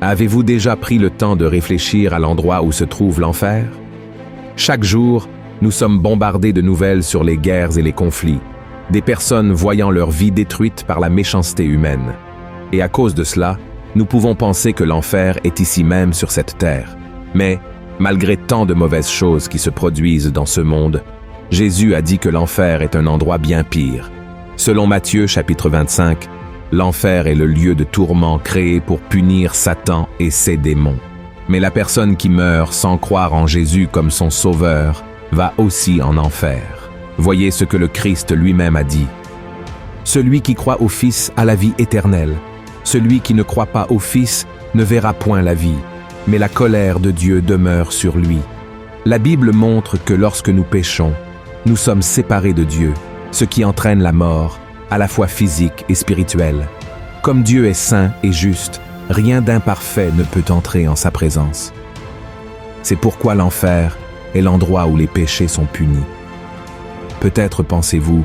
Avez-vous déjà pris le temps de réfléchir à l'endroit où se trouve l'enfer? Chaque jour, nous sommes bombardés de nouvelles sur les guerres et les conflits, des personnes voyant leur vie détruite par la méchanceté humaine. Et à cause de cela, nous pouvons penser que l'enfer est ici même sur cette terre. Mais, malgré tant de mauvaises choses qui se produisent dans ce monde, Jésus a dit que l'enfer est un endroit bien pire. Selon Matthieu chapitre 25, l'enfer est le lieu de tourment créé pour punir Satan et ses démons. Mais la personne qui meurt sans croire en Jésus comme son sauveur va aussi en enfer. Voyez ce que le Christ lui-même a dit. « Celui qui croit au Fils a la vie éternelle. Celui qui ne croit pas au Fils ne verra point la vie, mais la colère de Dieu demeure sur lui. » La Bible montre que lorsque nous péchons, nous sommes séparés de Dieu, ce qui entraîne la mort, à la fois physique et spirituelle. Comme Dieu est saint et juste, rien d'imparfait ne peut entrer en sa présence. C'est pourquoi l'enfer est l'endroit où les péchés sont punis. Peut-être pensez-vous,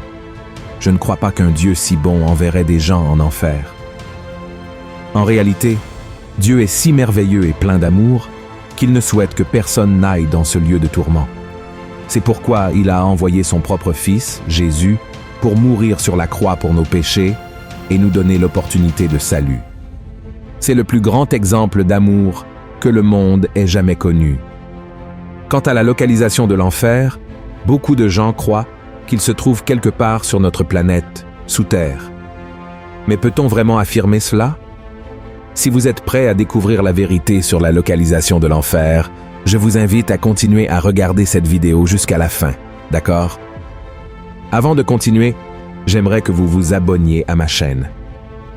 je ne crois pas qu'un Dieu si bon enverrait des gens en enfer. En réalité, Dieu est si merveilleux et plein d'amour qu'il ne souhaite que personne n'aille dans ce lieu de tourment. C'est pourquoi il a envoyé son propre Fils, Jésus, pour mourir sur la croix pour nos péchés et nous donner l'opportunité de salut. C'est le plus grand exemple d'amour que le monde ait jamais connu. Quant à la localisation de l'enfer, beaucoup de gens croient qu'il se trouve quelque part sur notre planète, sous terre. Mais peut-on vraiment affirmer cela? Si vous êtes prêt à découvrir la vérité sur la localisation de l'enfer, je vous invite à continuer à regarder cette vidéo jusqu'à la fin, d'accord? Avant de continuer, j'aimerais que vous vous abonniez à ma chaîne.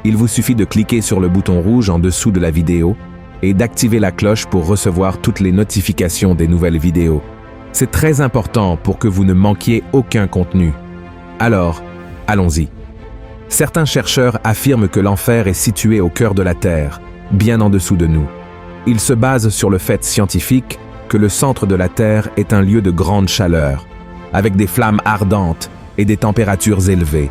Il vous suffit de cliquer sur le bouton rouge en dessous de la vidéo et d'activer la cloche pour recevoir toutes les notifications des nouvelles vidéos. C'est très important pour que vous ne manquiez aucun contenu. Alors, allons-y. Certains chercheurs affirment que l'enfer est situé au cœur de la Terre, bien en dessous de nous. Ils se basent sur le fait scientifique que le centre de la Terre est un lieu de grande chaleur, avec des flammes ardentes et des températures élevées,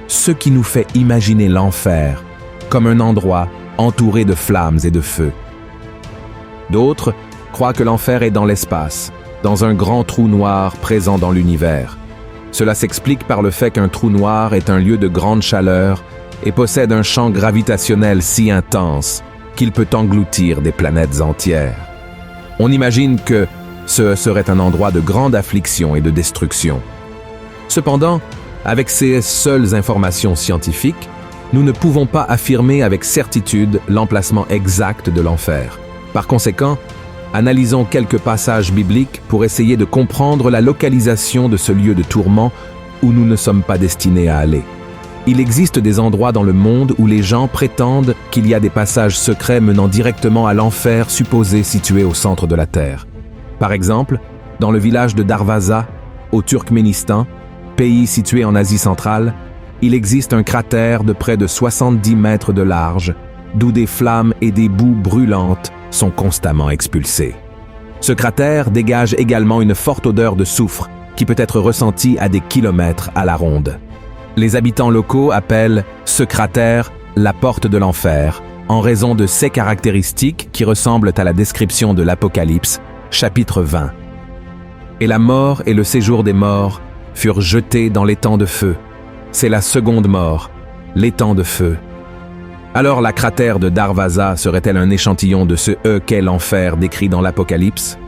ce qui nous fait imaginer l'enfer comme un endroit entouré de flammes et de feu. D'autres croient que l'enfer est dans l'espace, dans un grand trou noir présent dans l'univers. Cela s'explique par le fait qu'un trou noir est un lieu de grande chaleur et possède un champ gravitationnel si intense qu'il peut engloutir des planètes entières. On imagine que ce serait un endroit de grande affliction et de destruction. Cependant, avec ces seules informations scientifiques, nous ne pouvons pas affirmer avec certitude l'emplacement exact de l'enfer. Par conséquent, analysons quelques passages bibliques pour essayer de comprendre la localisation de ce lieu de tourment où nous ne sommes pas destinés à aller. Il existe des endroits dans le monde où les gens prétendent qu'il y a des passages secrets menant directement à l'enfer supposé situé au centre de la Terre. Par exemple, dans le village de Darvaza, au Turkménistan, pays situé en Asie centrale, il existe un cratère de près de 70 mètres de large, d'où des flammes et des boues brûlantes sont constamment expulsées. Ce cratère dégage également une forte odeur de soufre qui peut être ressentie à des kilomètres à la ronde. Les habitants locaux appellent ce cratère la porte de l'enfer, en raison de ses caractéristiques qui ressemblent à la description de l'Apocalypse, chapitre 20. Et la mort et le séjour des morts furent jetés dans l'étang de feu. C'est la seconde mort, l'étang de feu. Alors la cratère de Darvaza serait-elle un échantillon de ce qu'est l'enfer décrit dans l'Apocalypse?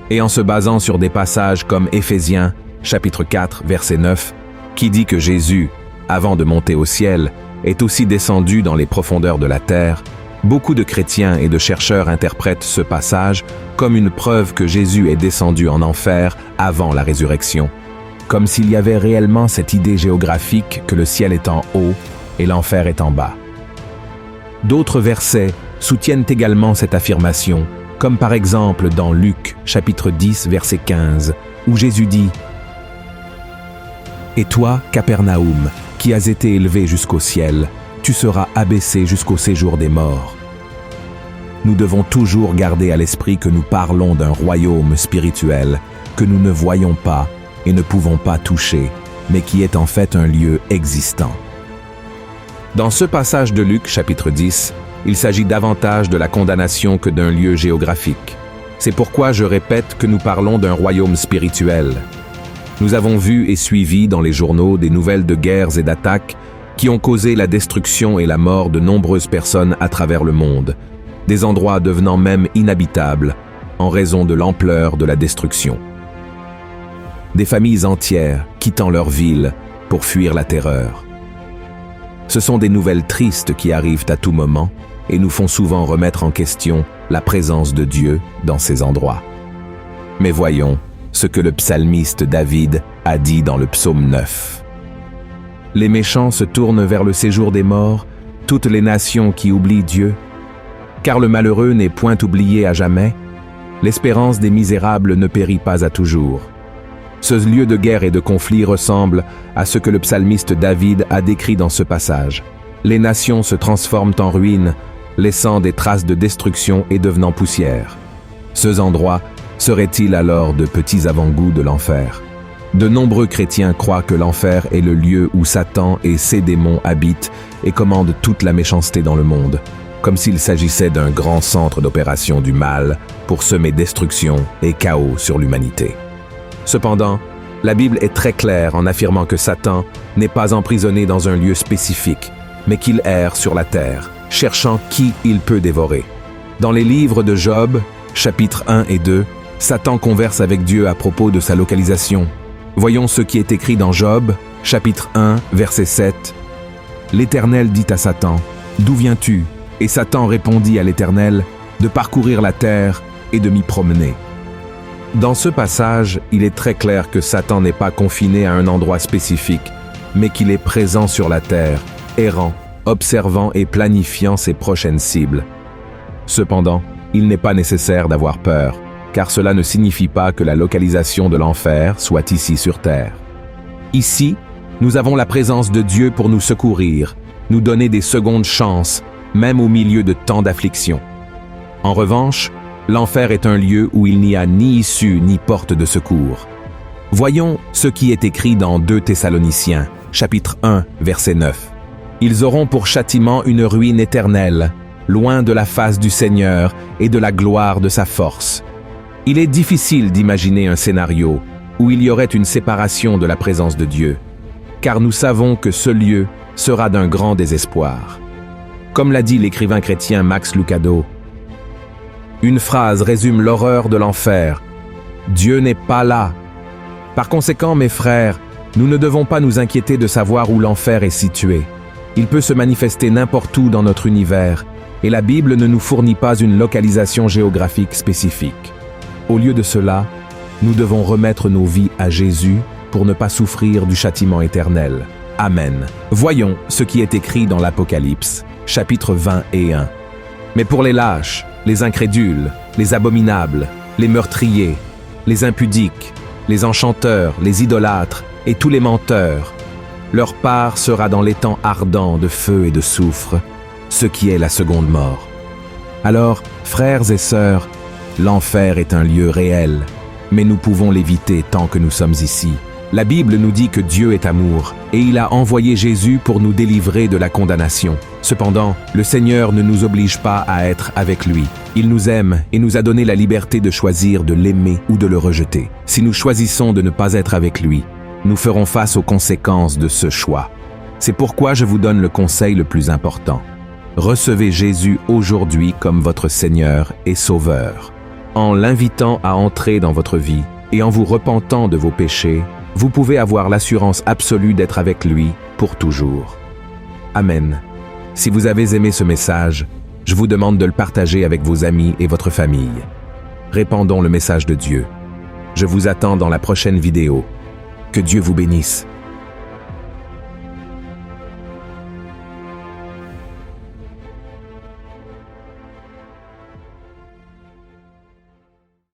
Et en se basant sur des passages comme Éphésiens, chapitre 4, verset 9, qui dit que Jésus, avant de monter au ciel, est aussi descendu dans les profondeurs de la terre, beaucoup de chrétiens et de chercheurs interprètent ce passage comme une preuve que Jésus est descendu en enfer avant la résurrection, comme s'il y avait réellement cette idée géographique que le ciel est en haut et l'enfer est en bas. D'autres versets soutiennent également cette affirmation, comme par exemple dans Luc, chapitre 10, verset 15, où Jésus dit « Et toi, Capernaum, qui as été élevé jusqu'au ciel, tu seras abaissé jusqu'au séjour des morts. » Nous devons toujours garder à l'esprit que nous parlons d'un royaume spirituel que nous ne voyons pas et ne pouvons pas toucher, mais qui est en fait un lieu existant. Dans ce passage de Luc, chapitre 10, Il s'agit davantage de la condamnation que d'un lieu géographique. C'est pourquoi je répète que nous parlons d'un royaume spirituel. Nous avons vu et suivi dans les journaux des nouvelles de guerres et d'attaques qui ont causé la destruction et la mort de nombreuses personnes à travers le monde, des endroits devenant même inhabitables en raison de l'ampleur de la destruction. Des familles entières quittant leur ville pour fuir la terreur. Ce sont des nouvelles tristes qui arrivent à tout moment et nous font souvent remettre en question la présence de Dieu dans ces endroits. Mais voyons ce que le psalmiste David a dit dans le psaume 9. Les méchants se tournent vers le séjour des morts, toutes les nations qui oublient Dieu. Car le malheureux n'est point oublié à jamais, l'espérance des misérables ne périt pas à toujours. Ce lieu de guerre et de conflit ressemble à ce que le psalmiste David a décrit dans ce passage. Les nations se transforment en ruines, laissant des traces de destruction et devenant poussière. Ces endroits seraient-ils alors de petits avant-goûts de l'enfer? De nombreux chrétiens croient que l'enfer est le lieu où Satan et ses démons habitent et commandent toute la méchanceté dans le monde, comme s'il s'agissait d'un grand centre d'opération du mal pour semer destruction et chaos sur l'humanité. Cependant, la Bible est très claire en affirmant que Satan n'est pas emprisonné dans un lieu spécifique, mais qu'il erre sur la terre, cherchant qui il peut dévorer. Dans les livres de Job, chapitres 1 et 2, Satan converse avec Dieu à propos de sa localisation. Voyons ce qui est écrit dans Job, chapitre 1, verset 7. « L'Éternel dit à Satan, « D'où viens-tu » Et Satan répondit à l'Éternel, « De parcourir la terre et de m'y promener. » Dans ce passage, il est très clair que Satan n'est pas confiné à un endroit spécifique, mais qu'il est présent sur la terre, errant, observant et planifiant ses prochaines cibles. Cependant, il n'est pas nécessaire d'avoir peur, car cela ne signifie pas que la localisation de l'enfer soit ici sur terre. Ici, nous avons la présence de Dieu pour nous secourir, nous donner des secondes chances, même au milieu de tant d'afflictions. En revanche, l'enfer est un lieu où il n'y a ni issue ni porte de secours. Voyons ce qui est écrit dans 2 Thessaloniciens, chapitre 1, verset 9. « Ils auront pour châtiment une ruine éternelle, loin de la face du Seigneur et de la gloire de sa force. » Il est difficile d'imaginer un scénario où il y aurait une séparation de la présence de Dieu, car nous savons que ce lieu sera d'un grand désespoir. Comme l'a dit l'écrivain chrétien Max Lucado, une phrase résume l'horreur de l'enfer. Dieu n'est pas là. Par conséquent, mes frères, nous ne devons pas nous inquiéter de savoir où l'enfer est situé. Il peut se manifester n'importe où dans notre univers, et la Bible ne nous fournit pas une localisation géographique spécifique. Au lieu de cela, nous devons remettre nos vies à Jésus pour ne pas souffrir du châtiment éternel. Amen. Voyons ce qui est écrit dans l'Apocalypse, chapitre 20 et 1. Mais pour les lâches, les incrédules, les abominables, les meurtriers, les impudiques, les enchanteurs, les idolâtres et tous les menteurs, leur part sera dans l'étang ardent de feu et de soufre, ce qui est la seconde mort. Alors, frères et sœurs, l'enfer est un lieu réel, mais nous pouvons l'éviter tant que nous sommes ici. La Bible nous dit que Dieu est amour, et il a envoyé Jésus pour nous délivrer de la condamnation. Cependant, le Seigneur ne nous oblige pas à être avec lui. Il nous aime et nous a donné la liberté de choisir de l'aimer ou de le rejeter. Si nous choisissons de ne pas être avec lui, nous ferons face aux conséquences de ce choix. C'est pourquoi je vous donne le conseil le plus important. Recevez Jésus aujourd'hui comme votre Seigneur et Sauveur. En l'invitant à entrer dans votre vie et en vous repentant de vos péchés, vous pouvez avoir l'assurance absolue d'être avec lui pour toujours. Amen. Si vous avez aimé ce message, je vous demande de le partager avec vos amis et votre famille. Répandons le message de Dieu. Je vous attends dans la prochaine vidéo. Que Dieu vous bénisse.